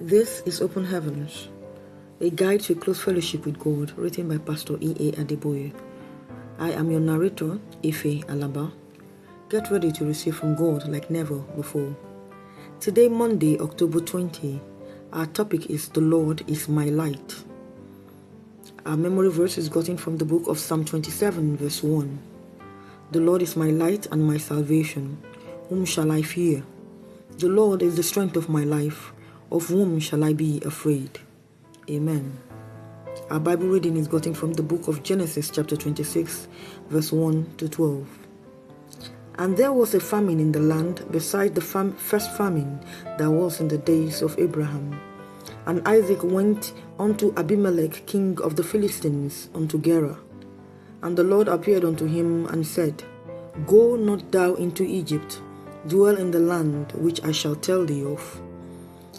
This is Open Heavens, a guide to a close fellowship with God, written by Pastor E.A. Adeboye. I am your narrator, Ife Alaba. Get ready to receive from God like never before. Today, Monday, October 20, our topic is The Lord is my light. Our memory verse is gotten from the book of Psalm 27, verse 1. The Lord is my light and my salvation. Whom shall I fear? The Lord is the strength of my life. Of whom shall I be afraid? Amen. Our Bible reading is gotten from the book of Genesis chapter 26, verse 1 to 12. And there was a famine in the land beside the first famine that was in the days of Abraham. And Isaac went unto Abimelech king of the Philistines unto Gerar. And the Lord appeared unto him and said, Go not thou into Egypt, dwell in the land which I shall tell thee of.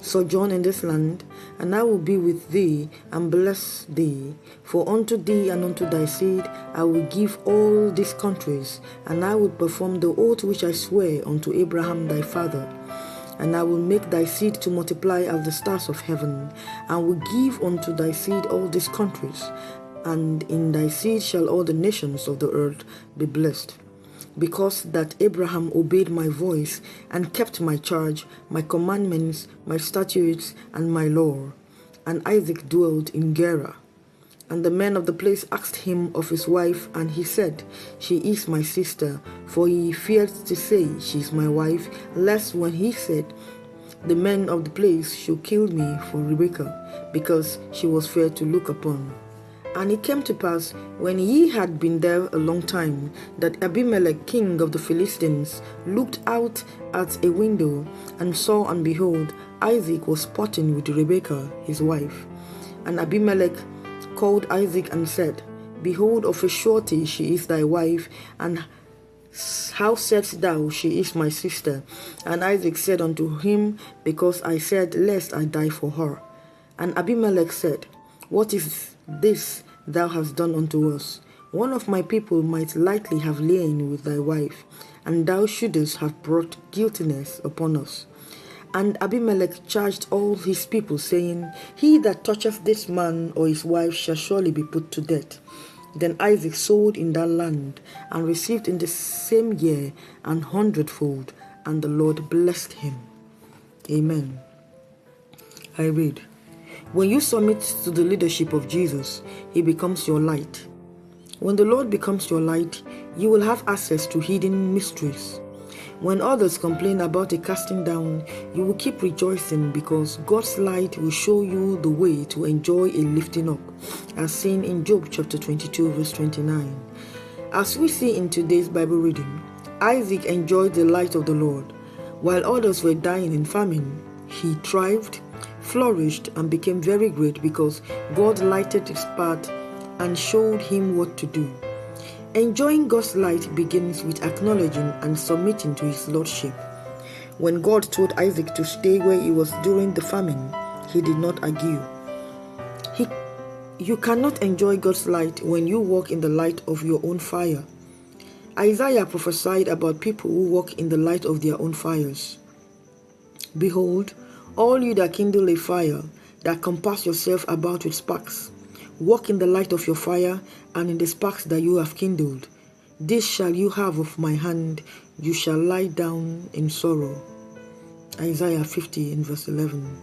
Sojourn in this land, and I will be with thee, and bless thee. For unto thee and unto thy seed I will give all these countries, and I will perform the oath which I swear unto Abraham thy father. And I will make thy seed to multiply as the stars of heaven, and will give unto thy seed all these countries, and in thy seed shall all the nations of the earth be blessed. Because that Abraham obeyed my voice, and kept my charge, my commandments, my statutes, and my law. And Isaac dwelt in Gerar. And the men of the place asked him of his wife, and he said, She is my sister. For he feared to say, She is my wife, lest when he said, The men of the place should kill me for Rebekah, because she was fair to look upon. And it came to pass, when he had been there a long time, that Abimelech king of the Philistines looked out at a window, and saw, and behold, Isaac was sporting with Rebekah his wife. And Abimelech called Isaac and said, Behold, of a surety she is thy wife, and how saidst thou, She is my sister? And Isaac said unto him, Because I said, Lest I die for her. And Abimelech said, What is this thou hast done unto us? One of my people might lightly have lain with thy wife, and thou shouldest have brought guiltiness upon us. And Abimelech charged all his people, saying, He that toucheth this man or his wife shall surely be put to death. Then Isaac sowed in that land, and received in the same year 100-fold, and the Lord blessed him. Amen. I read, When you submit to the leadership of Jesus, He becomes your light. When the Lord becomes your light, you will have access to hidden mysteries. When others complain about a casting down, you will keep rejoicing because God's light will show you the way to enjoy a lifting up, as seen in Job chapter 22, verse 29. As we see in today's Bible reading, Isaac enjoyed the light of the Lord. While others were dying in famine, he thrived, flourished, and became very great because God lighted his path and showed him what to do. Enjoying God's light begins with acknowledging and submitting to His Lordship. When God told Isaac to stay where he was during the famine, he did not argue. You cannot enjoy God's light when you walk in the light of your own fire. Isaiah prophesied about people who walk in the light of their own fires. Behold, all you that kindle a fire, that compass yourself about with sparks, walk in the light of your fire and in the sparks that you have kindled. This shall you have of my hand, you shall lie down in sorrow. Isaiah 50 in verse 11.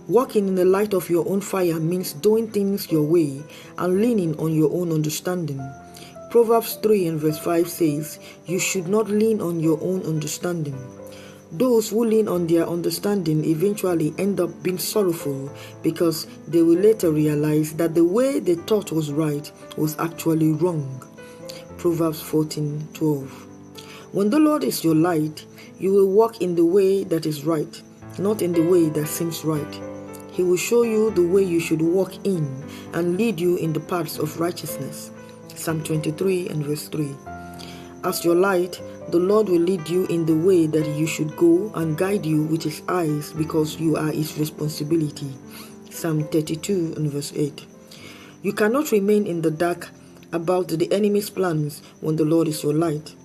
Walking in the light of your own fire means doing things your way and leaning on your own understanding. Proverbs 3 and verse 5 says, You should not lean on your own understanding. Those who lean on their understanding eventually end up being sorrowful because they will later realize that the way they thought was right was actually wrong. Proverbs 14:12. When the Lord is your light, you will walk in the way that is right, not in the way that seems right. He will show you the way you should walk in and lead you in the paths of righteousness. Psalm 23 and verse 3. As your light, the Lord will lead you in the way that you should go and guide you with His eyes because you are His responsibility. Psalm 32 and verse 8. You cannot remain in the dark about the enemy's plans when the Lord is your light.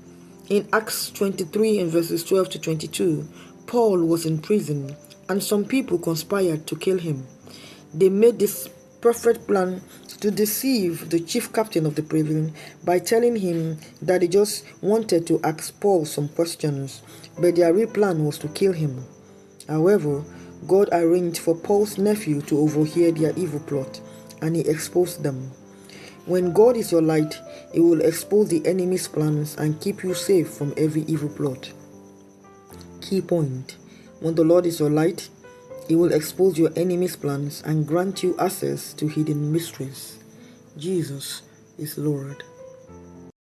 In Acts 23 and verses 12 to 22, Paul was in prison and some people conspired to kill him. They made this perfect plan to deceive the chief captain of the prison by telling him that they just wanted to ask Paul some questions, but their real plan was to kill him. However, God arranged for Paul's nephew to overhear their evil plot, and he exposed them. When God is your light, He will expose the enemy's plans and keep you safe from every evil plot. Key point: when the Lord is your light, He will expose your enemy's plans and grant you access to hidden mysteries. Jesus is Lord.